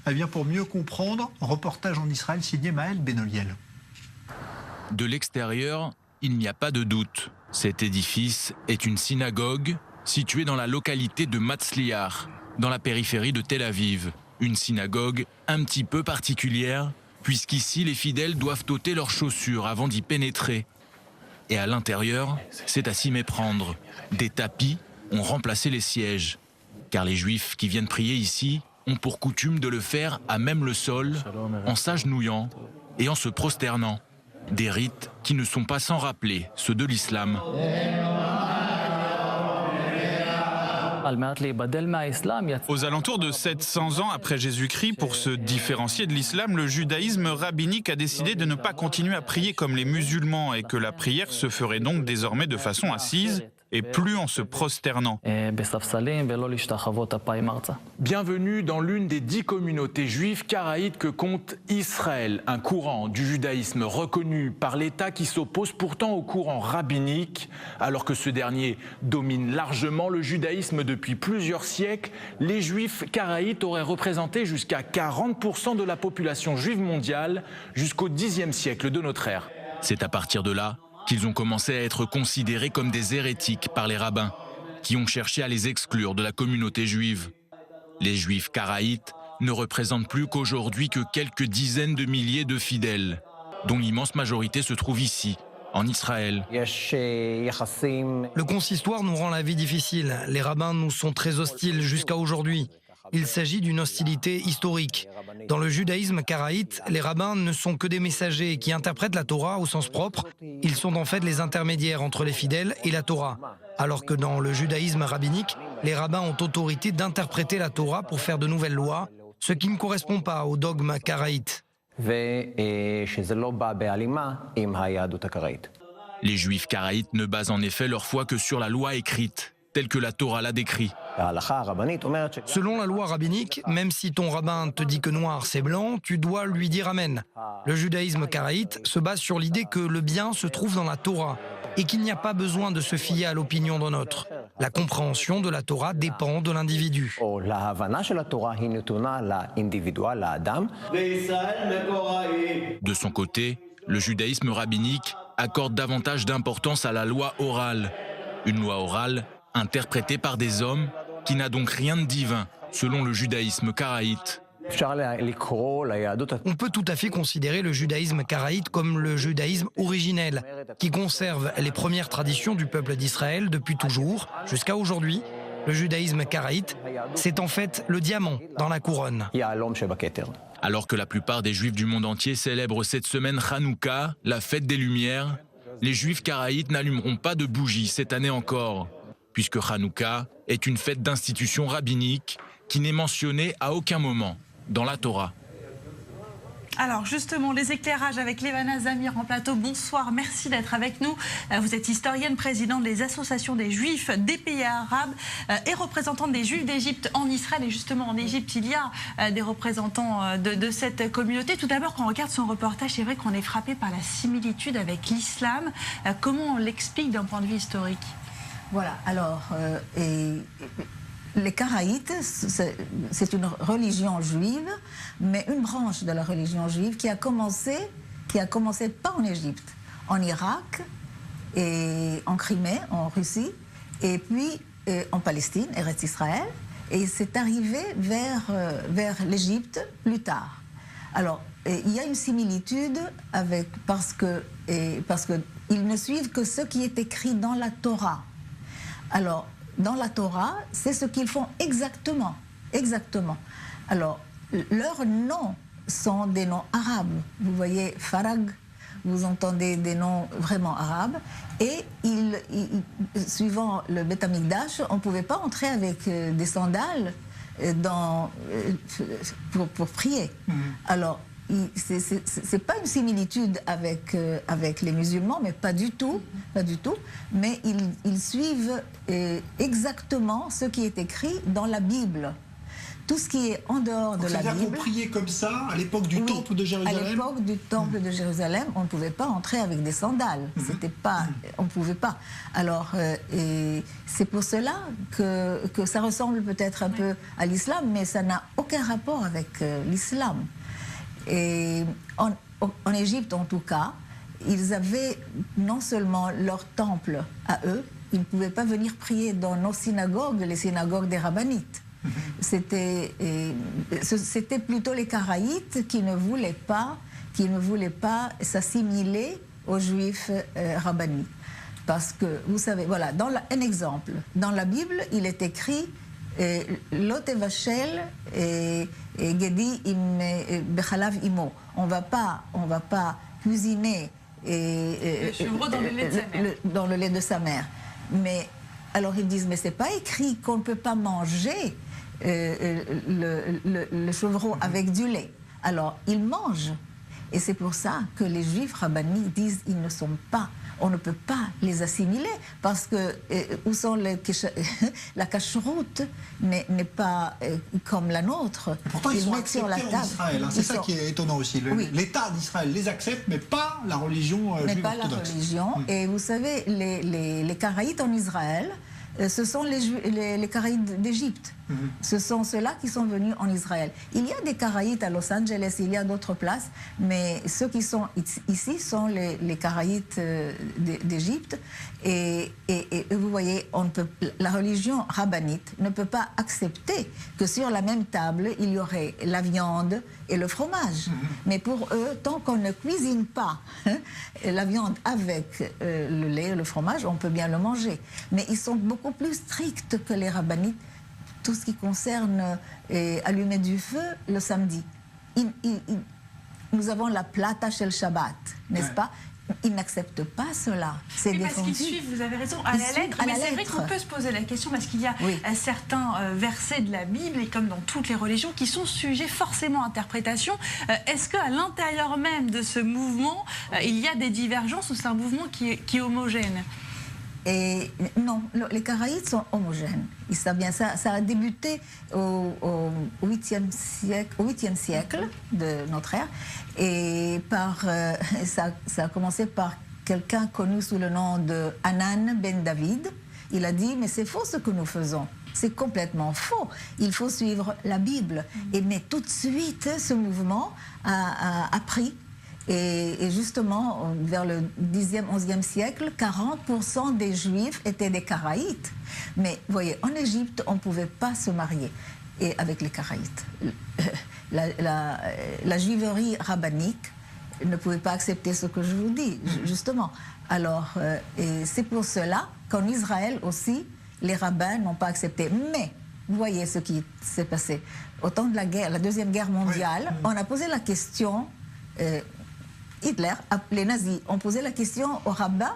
Eh bien, pour mieux comprendre, reportage en Israël signé Maël Benoliel. De l'extérieur, il n'y a pas de doute. Cet édifice est une synagogue située dans la localité de Matzliar, dans la périphérie de Tel Aviv. Une synagogue un petit peu particulière, puisqu'ici les fidèles doivent ôter leurs chaussures avant d'y pénétrer. Et à l'intérieur, c'est à s'y méprendre. Des tapis ont remplacé les sièges, car les Juifs qui viennent prier ici ont pour coutume de le faire à même le sol, en s'agenouillant et en se prosternant. Des rites qui ne sont pas sans rappeler ceux de l'islam. Aux alentours de 700 ans après Jésus-Christ, pour se différencier de l'islam, le judaïsme rabbinique a décidé de ne pas continuer à prier comme les musulmans et que la prière se ferait donc désormais de façon assise et plus en se prosternant. Bienvenue dans l'une des 10 communautés juives karaïtes que compte Israël, un courant du judaïsme reconnu par l'État qui s'oppose pourtant au courant rabbinique. Alors que ce dernier domine largement le judaïsme depuis plusieurs siècles, les juifs karaïtes auraient représenté jusqu'à 40% de la population juive mondiale jusqu'au Xe siècle de notre ère. C'est à partir de là qu'ils ont commencé à être considérés comme des hérétiques par les rabbins, qui ont cherché à les exclure de la communauté juive. Les juifs karaïtes ne représentent plus qu'aujourd'hui que quelques dizaines de milliers de fidèles, dont l'immense majorité se trouve ici, en Israël. Le consistoire nous rend la vie difficile. Les rabbins nous sont très hostiles jusqu'à aujourd'hui. Il s'agit d'une hostilité historique. Dans le judaïsme karaïte, les rabbins ne sont que des messagers qui interprètent la Torah au sens propre. Ils sont en fait les intermédiaires entre les fidèles et la Torah. Alors que dans le judaïsme rabbinique, les rabbins ont autorité d'interpréter la Torah pour faire de nouvelles lois, ce qui ne correspond pas au dogme karaïte. Les juifs karaïtes ne basent en effet leur foi que sur la loi écrite, telle que la Torah l'a décrit. Selon la loi rabbinique, même si ton rabbin te dit que noir c'est blanc, tu dois lui dire amen. Le judaïsme karaïte se base sur l'idée que le bien se trouve dans la Torah et qu'il n'y a pas besoin de se fier à l'opinion d'un autre. La compréhension de la Torah dépend de l'individu. De son côté, le judaïsme rabbinique accorde davantage d'importance à la loi orale. Une loi orale interprétée par des hommes qui n'a donc rien de divin, selon le judaïsme karaïte. On peut tout à fait considérer le judaïsme karaïte comme le judaïsme originel, qui conserve les premières traditions du peuple d'Israël depuis toujours, jusqu'à aujourd'hui. Le judaïsme karaïte, c'est en fait le diamant dans la couronne. Alors que la plupart des juifs du monde entier célèbrent cette semaine Hanouka, la fête des Lumières, les juifs karaïtes n'allumeront pas de bougies cette année encore, puisque Hanouka est une fête d'institution rabbinique qui n'est mentionnée à aucun moment dans la Torah. Alors justement, les éclairages avec Lévana Zamir en plateau. Bonsoir, merci d'être avec nous. Vous êtes historienne, présidente des associations des Juifs des pays arabes et représentante des Juifs d'Égypte en Israël. Et justement, en Égypte, il y a des représentants de cette communauté. Tout d'abord, quand on regarde son reportage, c'est vrai qu'on est frappé par la similitude avec l'islam. Comment on l'explique d'un point de vue historique ? Voilà, alors, les Karaïtes, c'est une religion juive, mais une branche de la religion juive qui a commencé pas en Égypte, en Irak, et en Crimée, en Russie, et puis en Palestine, Eretz Israël, et c'est arrivé vers l'Égypte plus tard. Alors, il y a une similitude parce que ils ne suivent que ce qui est écrit dans la Torah. Alors, dans la Torah, c'est ce qu'ils font exactement. Exactement. Alors, leurs noms sont des noms arabes. Vous voyez, Farag, vous entendez des noms vraiment arabes. Et suivant le Beth Amikdash, on ne pouvait pas entrer avec des sandales pour prier. Alors, c'est pas une similitude avec les musulmans, mais pas du tout, mais ils suivent exactement ce qui est écrit dans la Bible. tout ce qui est en dehors de la C'est-à-dire Bible. qu'on priait comme ça à l'époque du temple de Jérusalem. À l'époque du temple de Jérusalem, on ne pouvait pas entrer avec des sandales. C'était pas, on ne pouvait pas. Alors, et c'est pour cela que ça ressemble peut-être un peu à l'islam, mais ça n'a aucun rapport avec l'islam. Et en Égypte, en tout cas, ils avaient non seulement leur temple à eux, ils ne pouvaient pas venir prier dans nos synagogues, les synagogues des rabbinites. C'était plutôt les Karaïtes qui ne voulaient pas s'assimiler aux Juifs rabbiniques. Parce que, vous savez, voilà, un exemple. Dans la Bible, il est écrit Lot evachel et Gedi im bechalav imo. On va pas cuisiner le chevreau dans le lait de sa mère. Dans le lait de sa mère. Mais alors ils disent, mais c'est pas écrit qu'on ne peut pas manger le chevreau avec du lait. Alors ils mangent. Et c'est pour ça que les Juifs rabbiniques disent, ils ne sont pas, on ne peut pas les assimiler, parce que où sont la cacheroute n'est pas comme la nôtre. Et pourtant, ils sont acceptés sur la en table. Israël. Hein. C'est ça qui est étonnant aussi. L'État d'Israël les accepte, mais pas la religion mais juive pas orthodoxe. La religion. Et vous savez, les Karaïtes en Israël, ce sont les Karaïtes d'Égypte. Ce sont ceux-là qui sont venus en Israël. Il y a des Karaïtes à Los Angeles, il y a d'autres places, mais ceux qui sont ici sont les Karaïtes d'Égypte. Et vous voyez, la religion rabbinite ne peut pas accepter que sur la même table, il y aurait la viande et le fromage. Mais pour eux, tant qu'on ne cuisine pas la viande avec le lait et le fromage, on peut bien le manger. Mais ils sont beaucoup plus stricts que les rabbinites, tout ce qui concerne allumer du feu le samedi. Nous avons la plata shel Shabbat, n'est-ce pas? Ils n'acceptent pas cela. C'est oui, parce défendu. qu'ils suivent, vous avez raison, à la lettre. Mais c'est vrai qu'on peut se poser la question, parce qu'il y a certains versets de la Bible, et comme dans toutes les religions, qui sont sujets forcément à interprétation. Est-ce qu'à l'intérieur même de ce mouvement, il y a des divergences, ou c'est un mouvement qui est homogène? Et non, les Karaïtes sont homogènes. Ils savent bien ça. Ça a débuté au 8e siècle de notre ère. Et ça a commencé par quelqu'un connu sous le nom de Hanan ben David. Il a dit, mais c'est faux ce que nous faisons. C'est complètement faux. Il faut suivre la Bible. Mais tout de suite, ce mouvement a pris. Et justement, vers le 10e, 11e siècle, 40% des Juifs étaient des Karaïtes. Mais vous voyez, en Égypte, on ne pouvait pas se marier avec les Karaïtes. La juiverie rabbinique ne pouvait pas accepter ce que je vous dis, justement. Alors, c'est pour cela qu'en Israël aussi, les rabbins n'ont pas accepté. Mais, vous voyez ce qui s'est passé. Au temps de la Deuxième Guerre mondiale, on a posé la question... Hitler, les nazis, ont posé la question au rabbin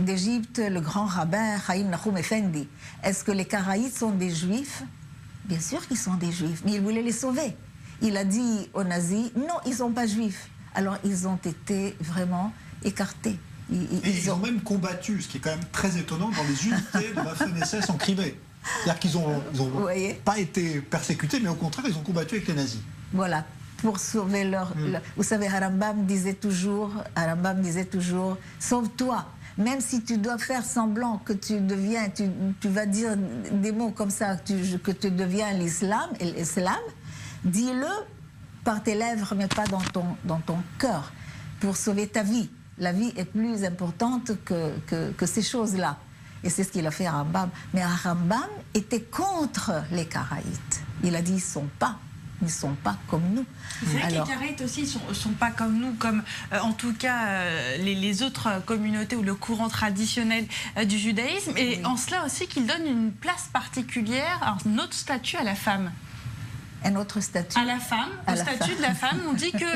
d'Égypte, le grand rabbin Chaim Nahum Effendi. Est-ce que les Karaïtes sont des Juifs? Bien sûr qu'ils sont des Juifs, mais il voulait les sauver. Il a dit aux nazis, non, ils ne sont pas Juifs. Alors ils ont été vraiment écartés. Ils ont même combattu, ce qui est quand même très étonnant, dans les unités de Waffen-SS en Crimée. C'est-à-dire qu'ils n'ont pas été persécutés, mais au contraire, ils ont combattu avec les nazis. Voilà. Pour sauver leur... Vous savez, Harambam disait toujours, sauve-toi. Même si tu dois faire semblant que tu deviens, tu vas dire des mots comme ça, que tu deviens l'islam, dis-le par tes lèvres, mais pas dans ton cœur, pour sauver ta vie. La vie est plus importante que ces choses-là. Et c'est ce qu'il a fait à Harambam. Mais Harambam était contre les Karaïtes. Il a dit, ils ne sont pas comme nous. C'est vrai que les Karaïtes aussi ne sont pas comme nous, comme en tout cas les autres communautés ou le courant traditionnel du judaïsme. Et en cela aussi qu'ils donnent une place particulière, un autre statut à la femme. un autre statut. À la femme, au statut de la femme, on dit que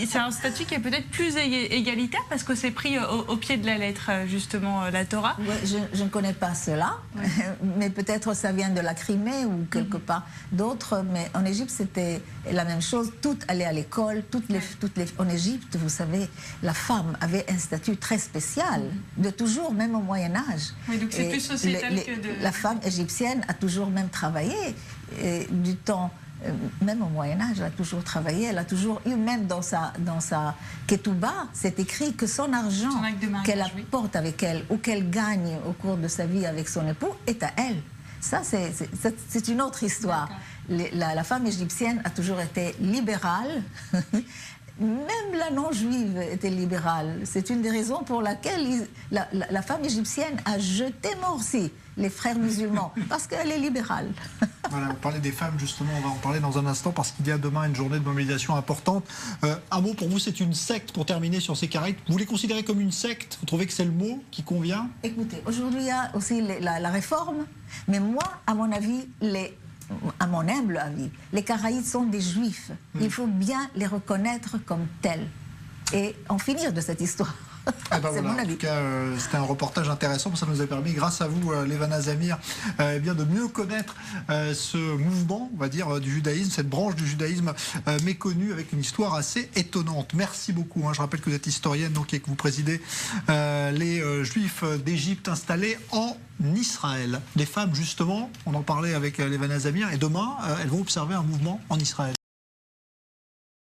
c'est un statut qui est peut-être plus égalitaire parce que c'est pris au pied de la lettre, justement, la Torah. Oui, je ne connais pas cela, mais peut-être ça vient de la Crimée ou quelque part d'autre. Mais en Égypte, c'était la même chose. Toutes allaient à l'école, en Égypte, vous savez, la femme avait un statut très spécial, de toujours, même au Moyen-Âge. Oui, donc c'est plus sociétal que de... La femme égyptienne a toujours même travaillé, du temps... Même au Moyen-Âge, elle a toujours travaillé, elle a toujours eu, même dans sa ketouba, c'est écrit que son argent qu'elle apporte avec elle ou qu'elle gagne au cours de sa vie avec son époux est à elle. Ça, c'est une autre histoire. La femme égyptienne a toujours été libérale. Même la non-juive était libérale. C'est une des raisons pour laquelle la femme égyptienne a jeté Morsi, les frères musulmans, parce qu'elle est libérale. Voilà, on parlait des femmes, justement, on va en parler dans un instant, parce qu'il y a demain une journée de mobilisation importante. Un mot, pour vous, c'est une secte, pour terminer sur ces Karaïtes. Vous les considérez comme une secte? Vous trouvez que c'est le mot qui convient? Écoutez, aujourd'hui, il y a aussi la réforme, mais moi, à mon avis, à mon humble avis, les Karaïtes sont des juifs. Il faut bien les reconnaître comme tels et en finir de cette histoire. C'est voilà, mon avis. En tout cas, c'était un reportage intéressant. Ça nous a permis, grâce à vous, Levana Zamir, bien de mieux connaître ce mouvement, on va dire, du judaïsme, cette branche du judaïsme méconnue, avec une histoire assez étonnante. Merci beaucoup. Je rappelle que vous êtes historienne, donc, et que vous présidez les Juifs d'Égypte installés en Israël. Les femmes, justement, on en parlait avec Levana Zamir, et demain, elles vont observer un mouvement en Israël.